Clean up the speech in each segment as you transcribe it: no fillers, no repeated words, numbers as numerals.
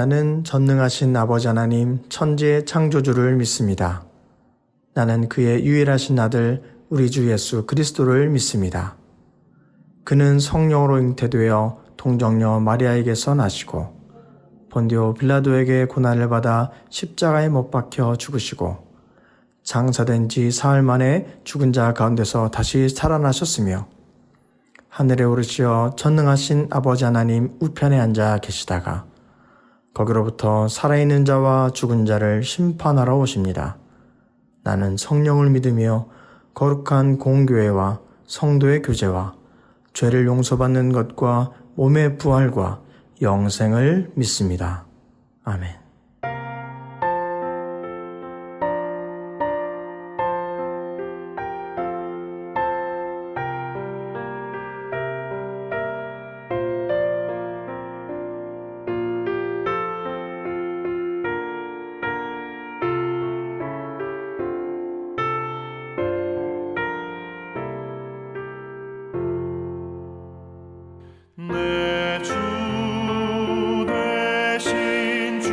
나는 전능하신 아버지 하나님 천지의 창조주를 믿습니다. 나는 그의 유일하신 아들 우리 주 예수 그리스도를 믿습니다. 그는 성령으로 잉태되어 동정녀 마리아에게서 나시고 본디오 빌라도에게 고난을 받아 십자가에 못 박혀 죽으시고 장사된 지 사흘 만에 죽은 자 가운데서 다시 살아나셨으며 하늘에 오르시어 전능하신 아버지 하나님 우편에 앉아 계시다가 거기로부터 살아있는 자와 죽은 자를 심판하러 오십니다. 나는 성령을 믿으며 거룩한 공교회와 성도의 교제와 죄를 용서받는 것과 몸의 부활과 영생을 믿습니다. 아멘. 내 주 되신 주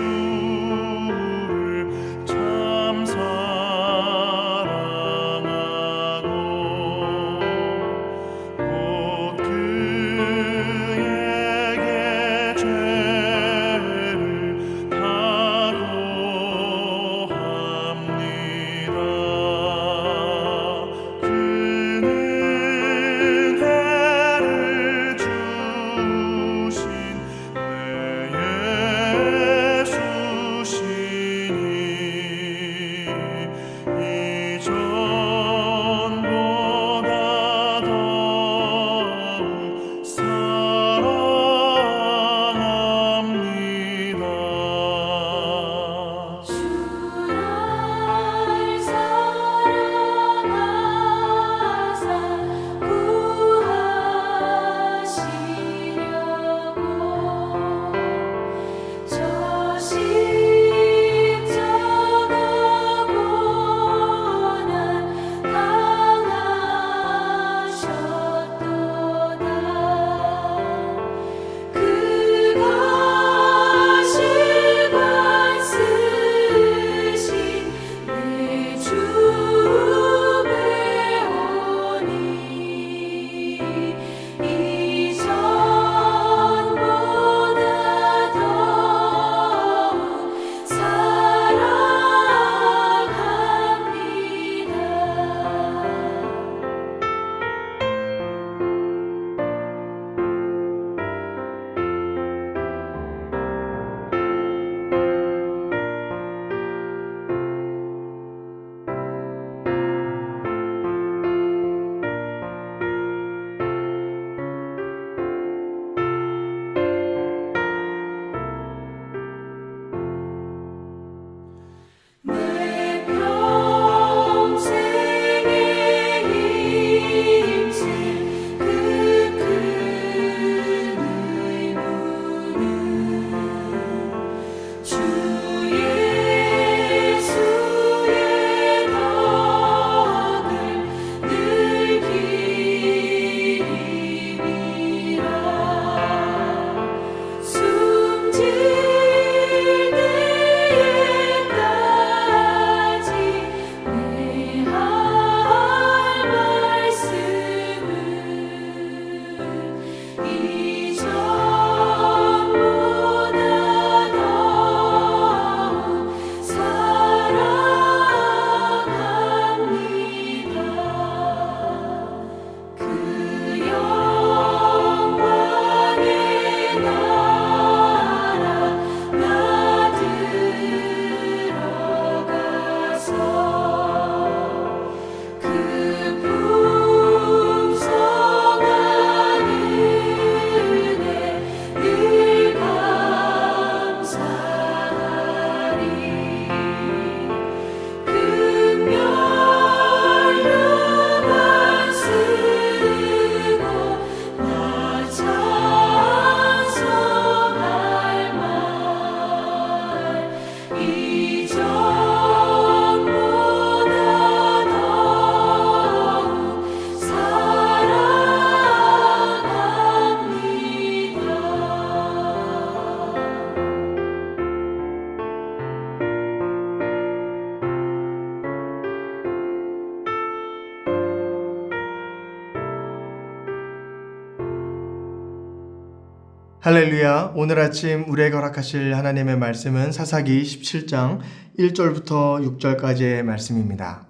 할렐루야. 오늘 아침 우리에게 허락하실 하나님의 말씀은 사사기 17장 1절부터 6절까지의 말씀입니다.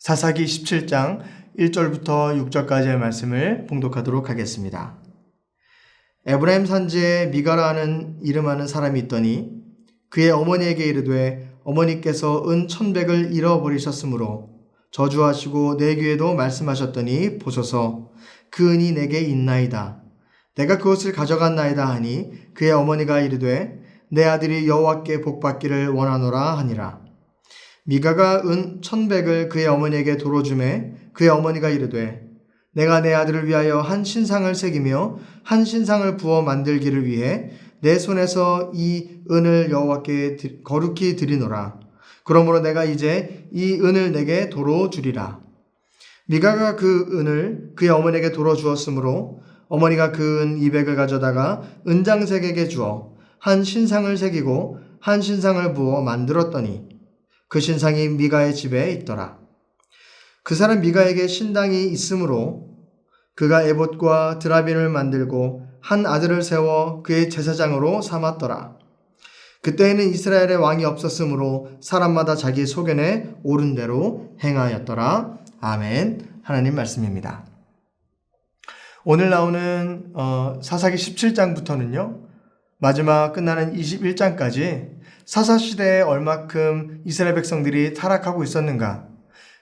사사기 17장 1절부터 6절까지의 말씀을 봉독하도록 하겠습니다. 에브라임 산지에 미가라는 이름하는 사람이 있더니 그의 어머니에게 이르되 어머니께서 은 1,100을 잃어버리셨으므로 저주하시고 내 귀에도 말씀하셨더니 보소서 그 은이 내게 있나이다. 내가 그것을 가져갔나이다 하니 그의 어머니가 이르되 내 아들이 여호와께 복받기를 원하노라 하니라. 미가가 은 1,100을 그의 어머니에게 도로 주매 그의 어머니가 이르되 내가 내 아들을 위하여 한 신상을 새기며 한 신상을 부어 만들기를 위해 내 손에서 이 은을 여호와께 거룩히 드리노라. 그러므로 내가 이제 이 은을 내게 도로 주리라. 미가가 그 은을 그의 어머니에게 도로 주었으므로 어머니가 그 은 200을 가져다가 은장색에게 주어 한 신상을 새기고 한 신상을 부어 만들었더니 그 신상이 미가의 집에 있더라. 그 사람 미가에게 신당이 있으므로 그가 에봇과 드라빔을 만들고 한 아들을 세워 그의 제사장으로 삼았더라. 그때에는 이스라엘의 왕이 없었으므로 사람마다 자기 소견에 옳은 대로 행하였더라. 아멘. 하나님 말씀입니다. 오늘 나오는 사사기 17장부터는요. 마지막 끝나는 21장까지 사사시대에 얼마큼 이스라엘 백성들이 타락하고 있었는가,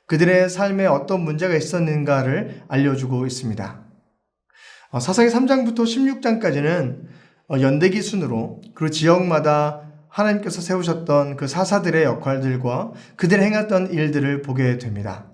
그들의 삶에 어떤 문제가 있었는가를 알려주고 있습니다. 사사기 3장부터 16장까지는 연대기 순으로 그 지역마다 하나님께서 세우셨던 그 사사들의 역할들과 그들이 행했던 일들을 보게 됩니다.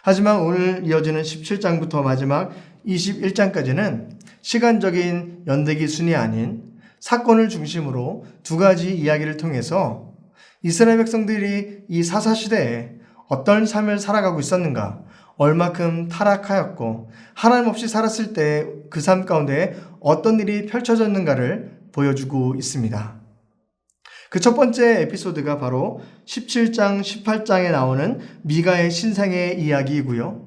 하지만 오늘 이어지는 17장부터 마지막 21장까지는 시간적인 연대기 순이 아닌 사건을 중심으로 두 가지 이야기를 통해서 이스라엘 백성들이 이 사사시대에 어떤 삶을 살아가고 있었는가, 얼마큼 타락하였고 하나님 없이 살았을 때 그 삶 가운데 어떤 일이 펼쳐졌는가를 보여주고 있습니다. 그 첫 번째 에피소드가 바로 17장, 18장에 나오는 미가의 신상의 이야기이고요.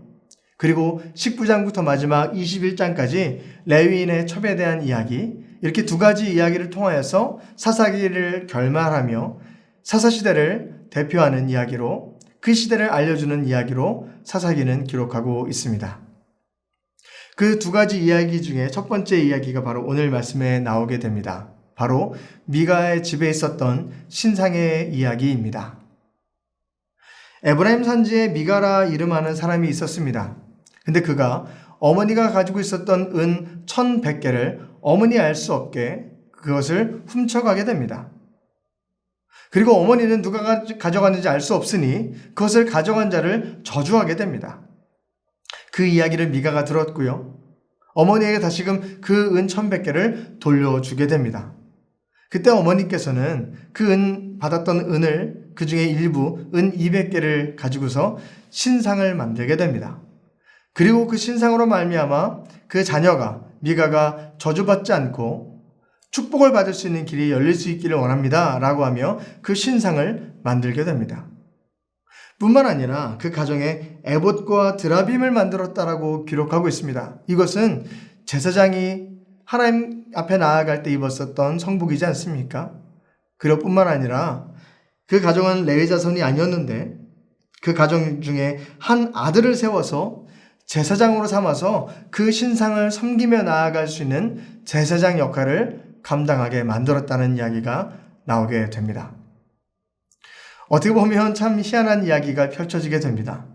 그리고 19장부터 마지막 21장까지 레위인의 첩에 대한 이야기, 이렇게 두 가지 이야기를 통하여서 사사기를 결말하며 사사시대를 대표하는 이야기로, 그 시대를 알려주는 이야기로 사사기는 기록하고 있습니다. 그 두 가지 이야기 중에 첫 번째 이야기가 바로 오늘 말씀에 나오게 됩니다. 바로 미가의 집에 있었던 신상의 이야기입니다. 에브라임 산지에 미가라 이름하는 사람이 있었습니다. 근데 그가 어머니가 가지고 있었던 은 1,100개를 어머니 알 수 없게 그것을 훔쳐가게 됩니다. 그리고 어머니는 누가 가져갔는지 알 수 없으니 그것을 가져간 자를 저주하게 됩니다. 그 이야기를 미가가 들었고요. 어머니에게 다시금 그 은 1,100개를 돌려주게 됩니다. 그때 어머니께서는 그 받았던 은을, 그 중에 일부 은 200개를 가지고서 신상을 만들게 됩니다. 그리고 그 신상으로 말미암아 그 자녀가, 미가가 저주받지 않고 축복을 받을 수 있는 길이 열릴 수 있기를 원합니다 라고 하며 그 신상을 만들게 됩니다. 뿐만 아니라 그 가정에 에봇과 드라빔을 만들었다라고 기록하고 있습니다. 이것은 제사장이 하나님 앞에 나아갈 때 입었었던 성복이지 않습니까? 그리고 뿐만 아니라 그 가정은 레위 자손이 아니었는데 그 가정 중에 한 아들을 세워서 제사장으로 삼아서 그 신상을 섬기며 나아갈 수 있는 제사장 역할을 감당하게 만들었다는 이야기가 나오게 됩니다. 어떻게 보면 참 희한한 이야기가 펼쳐지게 됩니다.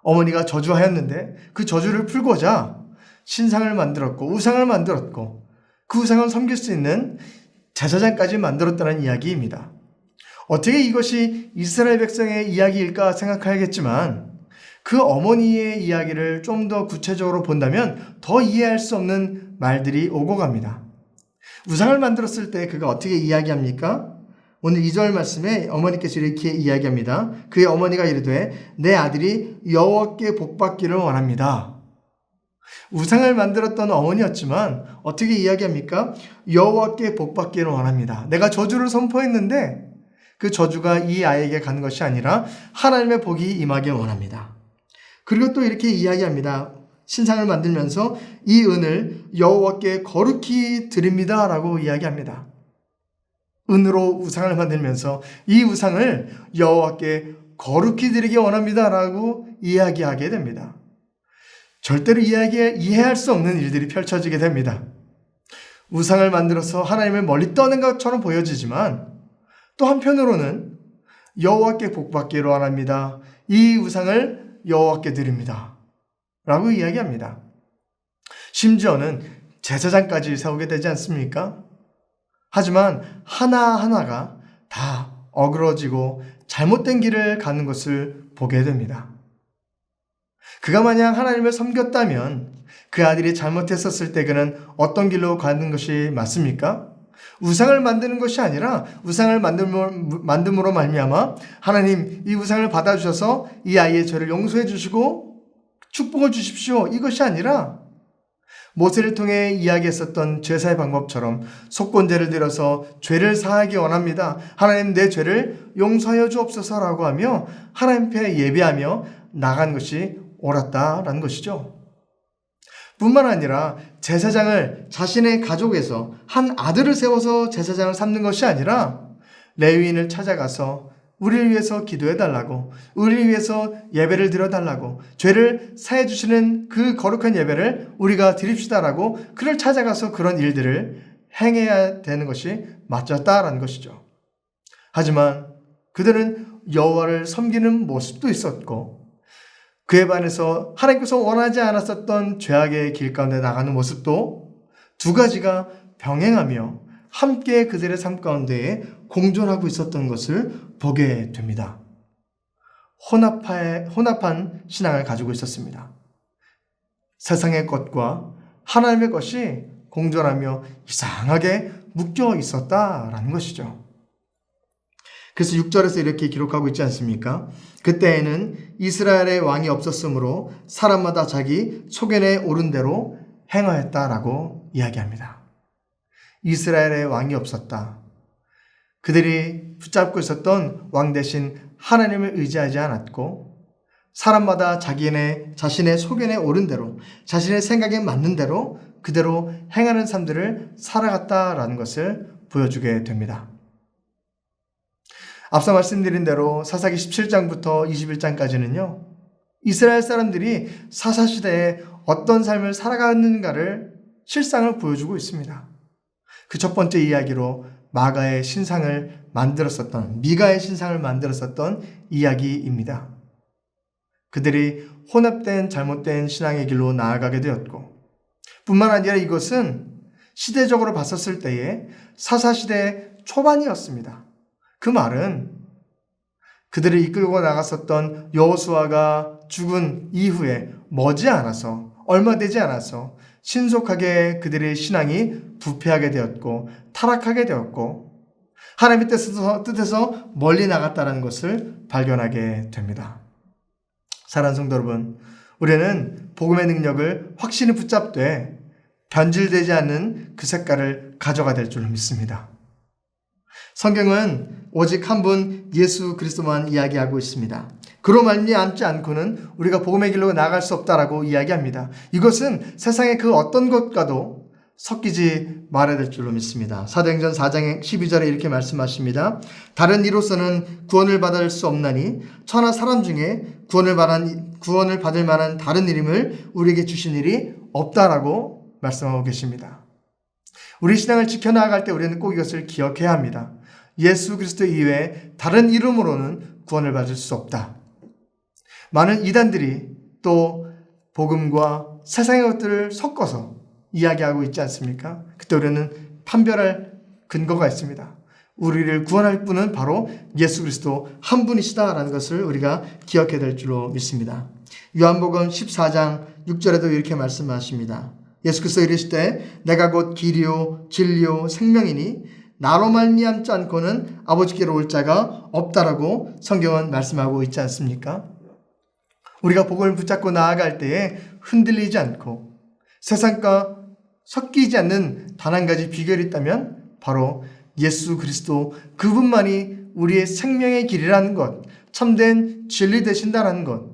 어머니가 저주하였는데 그 저주를 풀고자 신상을 만들었고 우상을 만들었고 그 우상을 섬길 수 있는 제사장까지 만들었다는 이야기입니다. 어떻게 이것이 이스라엘 백성의 이야기일까 생각하겠지만 그 어머니의 이야기를 좀 더 구체적으로 본다면 더 이해할 수 없는 말들이 오고 갑니다. 우상을 만들었을 때 그가 어떻게 이야기합니까? 오늘 2절 말씀에 어머니께서 이렇게 이야기합니다. 그의 어머니가 이르되 내 아들이 여호와께 복받기를 원합니다. 우상을 만들었던 어머니였지만 어떻게 이야기합니까? 여호와께 복받기를 원합니다. 내가 저주를 선포했는데 그 저주가 이 아이에게 가는 것이 아니라 하나님의 복이 임하길 원합니다. 그리고 또 이렇게 이야기합니다. 신상을 만들면서 이 은을 여호와께 거룩히 드립니다 라고 이야기합니다. 은으로 우상을 만들면서 이 우상을 여호와께 거룩히 드리기 원합니다 라고 이야기하게 됩니다. 절대로 이해할 수 없는 일들이 펼쳐지게 됩니다. 우상을 만들어서 하나님을 멀리 떠는 것처럼 보여지지만 또 한편으로는 여호와께 복받기로 원합니다. 이 우상을 여호와께 드립니다 라고 이야기합니다. 심지어는 제사장까지 세우게 되지 않습니까? 하지만 하나하나가 다 어그러지고 잘못된 길을 가는 것을 보게 됩니다. 그가 만약 하나님을 섬겼다면 그 아들이 잘못했었을 때 그는 어떤 길로 가는 것이 맞습니까? 우상을 만드는 것이 아니라 우상을 만듦으로 말미암아 하나님 이 우상을 받아주셔서 이 아이의 죄를 용서해 주시고 축복을 주십시오. 이것이 아니라 모세를 통해 이야기했었던 제사의 방법처럼 속건제를 드려서 죄를 사하기 원합니다. 하나님 내 죄를 용서하여 주옵소서라고 하며 하나님 앞에 예배하며 나간 것이 옳았다라는 것이죠. 뿐만 아니라 제사장을 자신의 가족에서 한 아들을 세워서 제사장을 삼는 것이 아니라 레위인을 찾아가서 우리를 위해서 기도해달라고, 우리를 위해서 예배를 드려달라고, 죄를 사해 주시는 그 거룩한 예배를 우리가 드립시다라고 그를 찾아가서 그런 일들을 행해야 되는 것이 맞았다라는 것이죠. 하지만 그들은 여호와를 섬기는 모습도 있었고 그에 반해서 하나님께서 원하지 않았었던 죄악의 길 가운데 나가는 모습도 두 가지가 병행하며 함께 그들의 삶 가운데에 공존하고 있었던 것을 보게 됩니다. 혼합한 신앙을 가지고 있었습니다. 세상의 것과 하나님의 것이 공존하며 이상하게 묶여 있었다라는 것이죠. 그래서 6절에서 이렇게 기록하고 있지 않습니까? 그때에는 이스라엘의 왕이 없었으므로 사람마다 자기 소견에 오른 대로 행하였다라고 이야기합니다. 이스라엘의 왕이 없었다. 그들이 붙잡고 있었던 왕 대신 하나님을 의지하지 않았고 사람마다 자신의 소견에 오른 대로 자신의 생각에 맞는 대로 그대로 행하는 삶들을 살아갔다라는 것을 보여주게 됩니다. 앞서 말씀드린 대로 사사기 17장부터 21장까지는요. 이스라엘 사람들이 사사시대에 어떤 삶을 살아가는가를 실상을 보여주고 있습니다. 그 첫 번째 이야기로 미가의 신상을 만들었었던 이야기입니다. 그들이 혼합된 잘못된 신앙의 길로 나아가게 되었고 뿐만 아니라 이것은 시대적으로 봤었을 때에 사사시대 초반이었습니다. 그 말은 그들을 이끌고 나갔었던 여호수아가 죽은 이후에 얼마 되지 않아서 신속하게 그들의 신앙이 부패하게 되었고 타락하게 되었고 하나님의 뜻에서 멀리 나갔다는 것을 발견하게 됩니다. 사랑하는 성도 여러분, 우리는 복음의 능력을 확신히 붙잡되 변질되지 않는 그 색깔을 가져가 될 줄로 믿습니다. 성경은 오직 한 분 예수 그리스도만 이야기하고 있습니다. 그로 말미암지 않고는 우리가 복음의 길로 나아갈 수 없다라고 이야기합니다. 이것은 세상의 그 어떤 것과도 섞이지 말아야 될 줄로 믿습니다. 사도행전 4장 12절에 이렇게 말씀하십니다. 다른 이로서는 구원을 받을 수 없나니 천하 사람 중에 구원을 받을 만한 다른 이름을 우리에게 주신 일이 없다라고 말씀하고 계십니다. 우리 신앙을 지켜나갈 때 우리는 꼭 이것을 기억해야 합니다. 예수 그리스도 이외에 다른 이름으로는 구원을 받을 수 없다. 많은 이단들이 또 복음과 세상의 것들을 섞어서 이야기하고 있지 않습니까? 그때 우리는 판별할 근거가 있습니다. 우리를 구원할 분은 바로 예수 그리스도 한 분이시다라는 것을 우리가 기억해야 될 줄로 믿습니다. 요한복음 14장 6절에도 이렇게 말씀하십니다. 예수께서 이르시되 내가 곧 길이요 진리요 생명이니 나로 말미암지 않고는 아버지께로 올 자가 없다라고 성경은 말씀하고 있지 않습니까? 우리가 복음을 붙잡고 나아갈 때에 흔들리지 않고 세상과 섞이지 않는 단 한 가지 비결이 있다면 바로 예수 그리스도 그분만이 우리의 생명의 길이라는 것, 참된 진리 되신다는 것,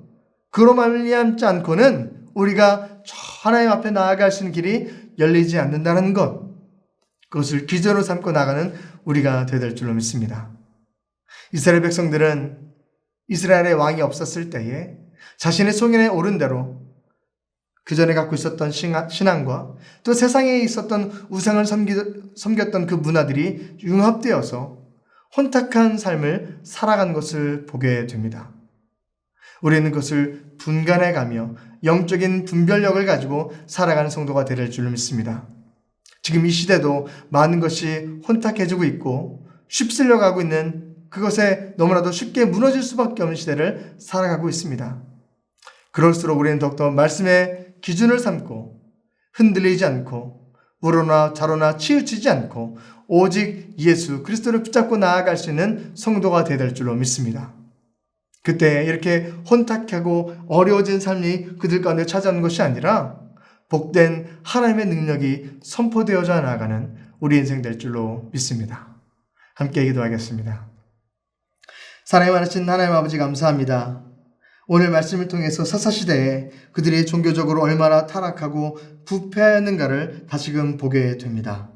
그로 말미암지 않고는 우리가 저 하나님 앞에 나아갈 수 있는 길이 열리지 않는다는 것, 그것을 기준으로 삼고 나가는 우리가 되야 될 줄로 믿습니다. 이스라엘 백성들은 이스라엘의 왕이 없었을 때에 자신의 소견에 오른 대로 그 전에 갖고 있었던 신앙과 또 세상에 있었던 우상을 섬겼던 그 문화들이 융합되어서 혼탁한 삶을 살아간 것을 보게 됩니다. 우리는 그것을 분간해가며 영적인 분별력을 가지고 살아가는 성도가 되릴 줄로 믿습니다. 지금 이 시대도 많은 것이 혼탁해지고 있고 쉽슬려 가고 있는, 그것에 너무나도 쉽게 무너질 수밖에 없는 시대를 살아가고 있습니다. 그럴수록 우리는 더욱더 말씀의 기준을 삼고 흔들리지 않고 우로나 좌로나 치우치지 않고 오직 예수 그리스도를 붙잡고 나아갈 수 있는 성도가 되어야 될 줄로 믿습니다. 그때 이렇게 혼탁하고 어려워진 삶이 그들 가운데 찾아오는 것이 아니라 복된 하나님의 능력이 선포되어져 나아가는 우리 인생 될 줄로 믿습니다. 함께 기도하겠습니다. 사랑이 많으신 하나님 아버지, 감사합니다. 오늘 말씀을 통해서 사사시대에 그들이 종교적으로 얼마나 타락하고 부패했는가를 다시금 보게 됩니다.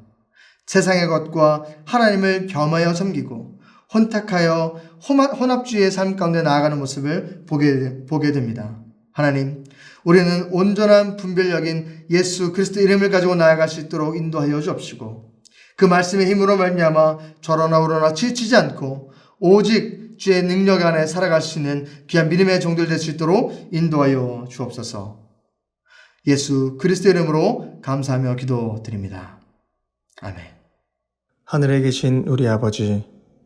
세상의 것과 하나님을 겸하여 섬기고 혼탁하여 혼합주의의 삶 가운데 나아가는 모습을 보게 됩니다. 하나님, 우리는 온전한 분별력인 예수 그리스도 이름을 가지고 나아갈 수 있도록 인도하여 주옵시고, 그 말씀의 힘으로 말미암아 저러나 우러나 치우치지 않고 오직 주의 능력 안에 살아갈 수 있는 귀한 믿음의 종들 될 수 있도록 인도하여 주옵소서. 예수 그리스도 이름으로 감사하며 기도드립니다. 아멘. 하늘에 계신 우리 아버지,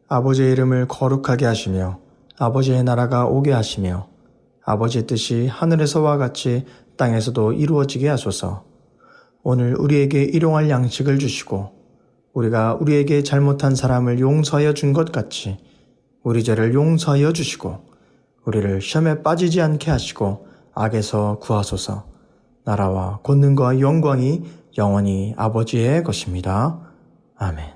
아버지의 이름을 거룩하게 하시며 아버지의 나라가 오게 하시며 아버지의 뜻이 하늘에서와 같이 땅에서도 이루어지게 하소서. 오늘 우리에게 일용할 양식을 주시고 우리가 우리에게 잘못한 사람을 용서하여 준 것 같이 우리 죄를 용서하여 주시고 우리를 시험에 빠지지 않게 하시고 악에서 구하소서. 나라와 권능과 영광이 영원히 아버지의 것입니다. 아멘.